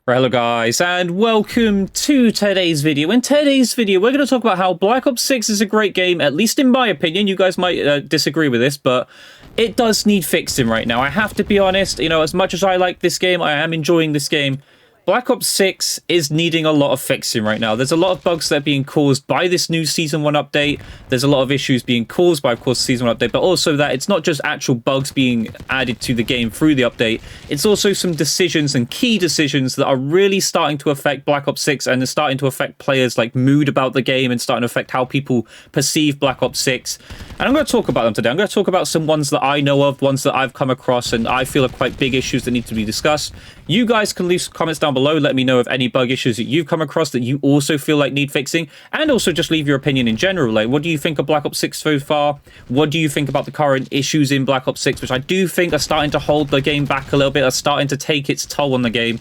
Hello guys, and welcome to today's video. In today's video, we're going to talk about how Black Ops 6 is a great game, at least in my opinion. You guys might disagree with this, but it does need fixing right now. I have to be honest, as much as I like this game, I am enjoying this game. Black Ops 6 is needing a lot of fixing right now. There's a lot of bugs that are being caused by this new Season 1 update. There's a lot of issues being caused by, of course, Season 1 update, but also that it's not just actual bugs being added to the game through the update. It's also some decisions and key decisions that are really starting to affect Black Ops 6 and are starting to affect players' mood about the game and starting to affect how people perceive Black Ops 6. And I'm going to talk about them today. I'm going to talk about some ones that I know of, ones that I've come across, and I feel are quite big issues that need to be discussed. You guys can leave some comments down below. Let me know of any bug issues that you've come across that you also feel like need fixing, and also just leave your opinion in general. Like, what do you think of Black Ops 6 so far? What do you think about the current issues in Black Ops 6, which I do think are starting to hold the game back a little bit, are starting to take its toll on the game,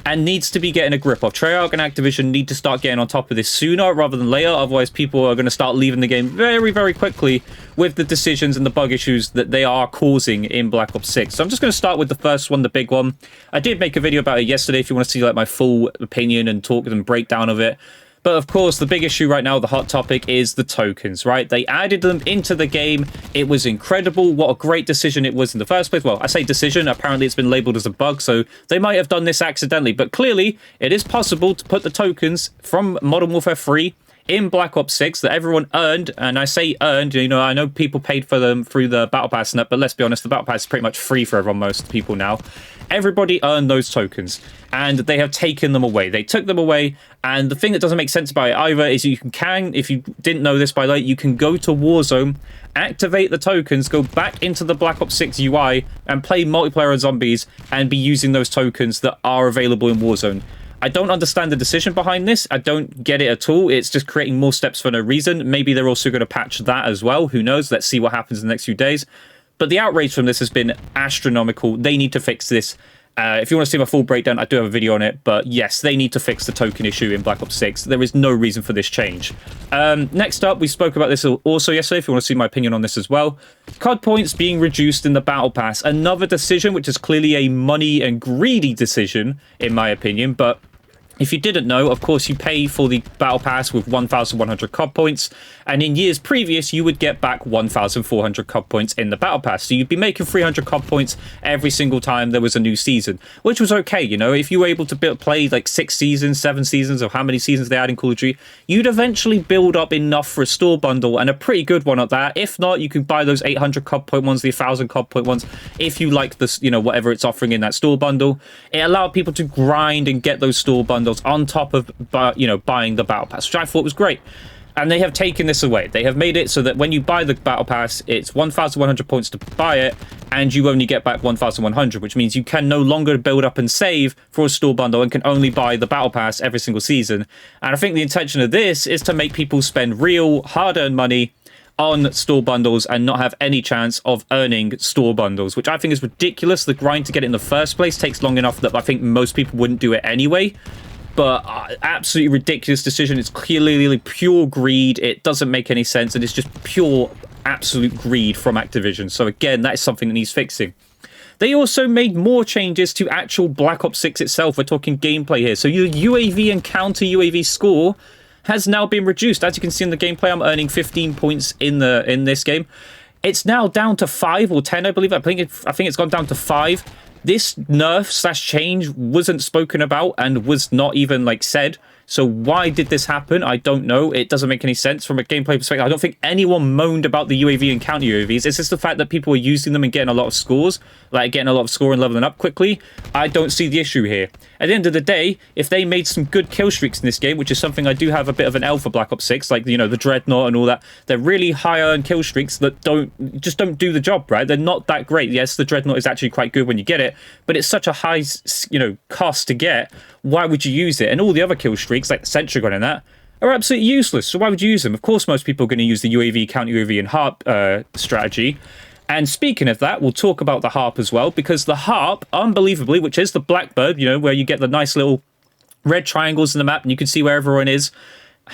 and needs to be getting a grip of. Treyarch and Activision need to start getting on top of this sooner rather than later, otherwise people are going to start leaving the game very, very quickly with the decisions and the bug issues that they are causing in Black Ops 6. So I'm just going to start with the first one, the big one. I did make a video about it yesterday if you want to see my full opinion and talk and breakdown of it. But of course, the big issue right now, the hot topic, is the tokens, right? They added them into the game. It was incredible. What a great decision it was in the first place. Well, I say decision. Apparently, it's been labeled as a bug, so they might have done this accidentally. But clearly, it is possible to put the tokens from Modern Warfare 3 in Black Ops 6 that everyone earned, and I say earned, I know people paid for them through the Battle Pass and that, but let's be honest, the Battle Pass is pretty much free for everyone, most people now. Everybody earned those tokens, and they have taken them away. They took them away, and the thing that doesn't make sense about it either is you can, if you didn't know this by the way, you can go to Warzone, activate the tokens, go back into the Black Ops 6 UI, and play multiplayer on zombies, and be using those tokens that are available in Warzone. I don't understand the decision behind this. I don't get it at all. It's just creating more steps for no reason. Maybe they're also going to patch that as well. Who knows? Let's see what happens in the next few days. But the outrage from this has been astronomical. They need to fix this. If you want to see my full breakdown, I do have a video on it. But yes, they need to fix the token issue in Black Ops 6. There is no reason for this change. Next up, we spoke about this also yesterday, if you want to see my opinion on this as well. COD points being reduced in the Battle Pass. Another decision, which is clearly a money and greedy decision, in my opinion. But if you didn't know, of course, you pay for the Battle Pass with 1,100 COD points, and in years previous, you would get back 1,400 COD points in the Battle Pass. So you'd be making 300 COD points every single time there was a new season, which was okay, If you were able to play 6 seasons, 7 seasons, or how many seasons they had in Call of Duty, you'd eventually build up enough for a store bundle, and a pretty good one at that. If not, you can buy those 800 COD point ones, the 1,000 COD point ones, if you like this, whatever it's offering in that store bundle. It allowed people to grind and get those store bundles on top of buying the Battle Pass, which I thought was great. And they have taken this away. They have made it so that when you buy the Battle Pass, it's 1,100 points to buy it, and you only get back 1,100, which means you can no longer build up and save for a store bundle and can only buy the Battle Pass every single season. And I think the intention of this is to make people spend real hard-earned money on store bundles and not have any chance of earning store bundles, which I think is ridiculous. The grind to get it in the first place takes long enough that I think most people wouldn't do it anyway. But absolutely ridiculous decision. It's clearly pure greed. It doesn't make any sense, and it's just pure absolute greed from Activision. So again, that is something that needs fixing. They also made more changes to actual Black Ops 6 itself. We're talking gameplay here. So your UAV and counter UAV score has now been reduced. As you can see in the gameplay, I'm earning 15 points in this game. It's now down to 5 or 10, I believe. I think it's gone down to 5. This nerf/change wasn't spoken about and was not even said. So why did this happen? I don't know. It doesn't make any sense from a gameplay perspective. I don't think anyone moaned about the UAV and counter UAVs. It's just the fact that people were using them and getting a lot of scores, getting a lot of score and leveling up quickly. I don't see the issue here. At the end of the day, if they made some good kill streaks in this game, which is something I do have a bit of an L for Black Ops 6, the Dreadnought and all that, they're really high-earned kill streaks that just don't do the job, right? They're not that great. Yes, the Dreadnought is actually quite good when you get it, but it's such a high, cost to get. Why would you use it? And all the other kill streaks, like the Sentry Gun and that, are absolutely useless. So why would you use them? Of course, most people are going to use the UAV, counter UAV, and HARP strategy. And speaking of that, we'll talk about the HARP as well, because the HARP, unbelievably, which is the Blackbird, where you get the nice little red triangles in the map and you can see where everyone is,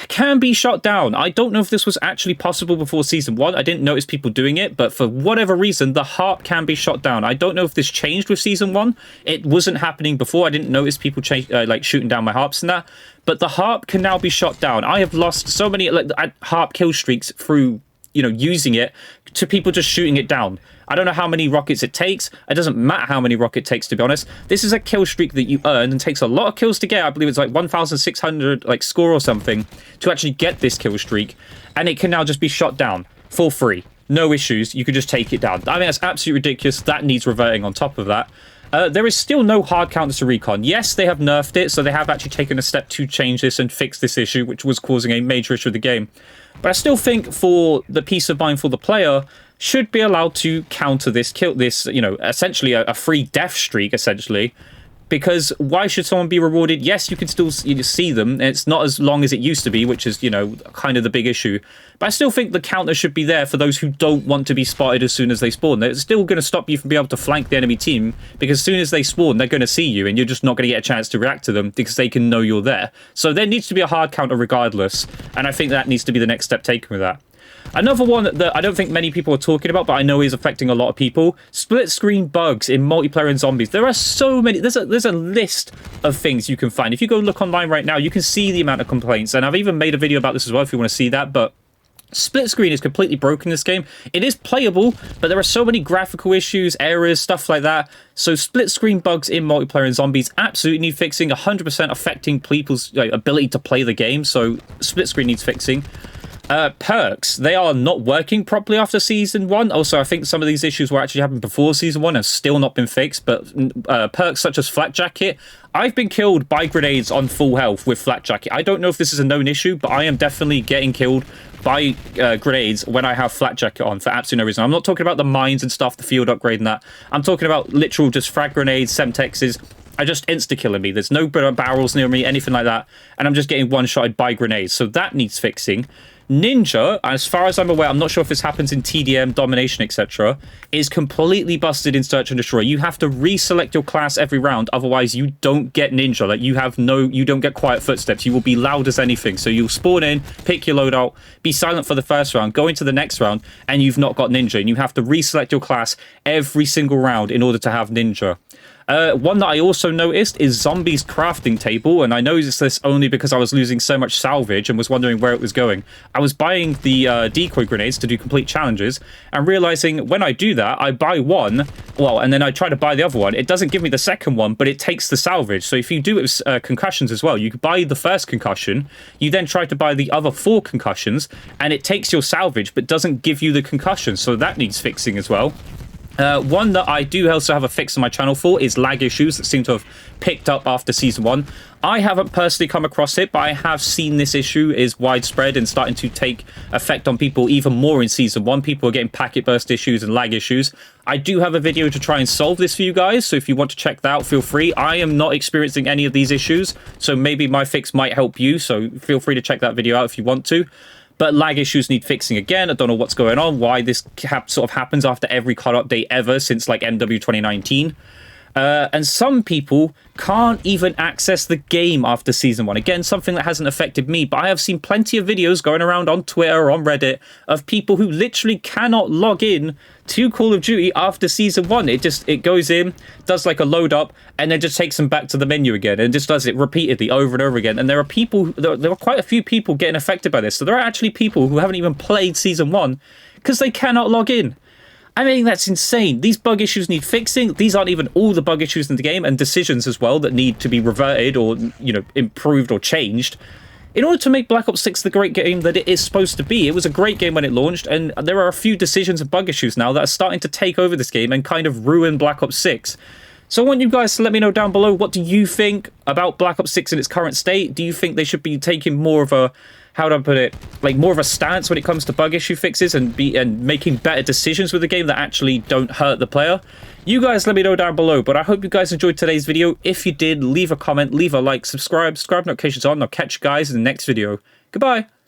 can be shut down. I don't know if this was actually possible before Season 1. I didn't notice people doing it, but for whatever reason, the harp can be shut down. I don't know if this changed with Season 1. It wasn't happening before. I didn't notice people like shooting down my harps and that. But the harp can now be shut down. I have lost so many harp kill streaks through, using it to people just shooting it down. I don't know how many rockets it takes. It doesn't matter how many rockets it takes, to be honest. This is a kill streak that you earn and takes a lot of kills to get. I believe it's like 1,600 score or something to actually get this kill streak. And it can now just be shot down for free. No issues. You can just take it down. I mean, that's absolutely ridiculous. That needs reverting on top of that. There is still no hard counter to recon. Yes, they have nerfed it, so they have actually taken a step to change this and fix this issue, which was causing a major issue of the game. But I still think for the peace of mind for the player, should be allowed to counter this, kill this, essentially a free death streak, essentially. Because why should someone be rewarded? Yes, you can still see them. It's not as long as it used to be, which is, kind of the big issue. But I still think the counter should be there for those who don't want to be spotted as soon as they spawn. They're still going to stop you from being able to flank the enemy team, because as soon as they spawn, they're going to see you, and you're just not going to get a chance to react to them because they can know you're there. So there needs to be a hard counter regardless, and I think that needs to be the next step taken with that. Another one that I don't think many people are talking about, but I know is affecting a lot of people: split screen bugs in multiplayer and zombies. There are so many. There's a list of things you can find. If you go look online right now, you can see the amount of complaints, and I've even made a video about this as well if you want to see that. But split screen is completely broken in this game. It is playable, but there are so many graphical issues, errors, stuff like that. So split screen bugs in multiplayer and zombies absolutely need fixing. 100% affecting people's ability to play the game. So split screen needs fixing. Perks, they are not working properly after Season 1. Also, I think some of these issues were actually happening before Season 1 and still not been fixed. But perks such as Flak Jacket, I've been killed by grenades on full health with Flak Jacket. I don't know if this is a known issue, but I am definitely getting killed by grenades when I have Flak Jacket on for absolutely no reason. I'm not talking about the mines and stuff, the field upgrade and that. I'm talking about literal just frag grenades, semtexes. Are just insta-killing me. There's no barrels near me, anything like that. And I'm just getting one-shotted by grenades. So that needs fixing. Ninja, as far as I'm aware, I'm not sure if this happens in TDM, Domination, etc., is completely busted in Search and Destroy. You have to reselect your class every round, otherwise you don't get Ninja. Like, you don't get Quiet Footsteps. You will be loud as anything. So you'll spawn in, pick your loadout, be silent for the first round, go into the next round, and you've not got Ninja. And you have to reselect your class every single round in order to have Ninja. One that I also noticed is Zombies Crafting Table, and I noticed this only because I was losing so much salvage and was wondering where it was going. I was buying the decoy grenades to do complete challenges, and realizing when I do that, I buy one, and then I try to buy the other one. It doesn't give me the second one, but it takes the salvage. So if you do it with concussions as well, you could buy the first concussion, you then try to buy the other 4 concussions, and it takes your salvage, but doesn't give you the concussion. So that needs fixing as well. One that I do also have a fix on my channel for is lag issues that seem to have picked up after Season 1. I haven't personally come across it, but I have seen this issue is widespread and starting to take effect on people even more in Season 1. People are getting packet burst issues and lag issues. I do have a video to try and solve this for you guys, so if you want to check that out, feel free. I am not experiencing any of these issues, so maybe my fix might help you, so feel free to check that video out if you want to. But lag issues need fixing again. I don't know what's going on, why this sort of happens after every COD update ever since like MW 2019. And some people can't even access the game after Season 1. Again, something that hasn't affected me, but I have seen plenty of videos going around on Twitter or on Reddit of people who literally cannot log in to Call of Duty after Season 1. It goes in, does like a load up, and then just takes them back to the menu again, and just does it repeatedly over and over again. And there are quite a few people getting affected by this. So there are actually people who haven't even played Season 1 because they cannot log in. I mean, that's insane. These bug issues need fixing. These aren't even all the bug issues in the game, and decisions as well that need to be reverted or, improved or changed. In order to make Black Ops 6 the great game that it is supposed to be, it was a great game when it launched, and there are a few decisions and bug issues now that are starting to take over this game and kind of ruin Black Ops 6. So I want you guys to let me know down below, what do you think about Black Ops 6 in its current state? Do you think they should be taking more of a, how do I put it, like more of a stance when it comes to bug issue fixes and making better decisions with the game that actually don't hurt the player? You guys let me know down below, but I hope you guys enjoyed today's video. If you did, leave a comment, leave a like, subscribe notifications on, and I'll catch you guys in the next video. Goodbye!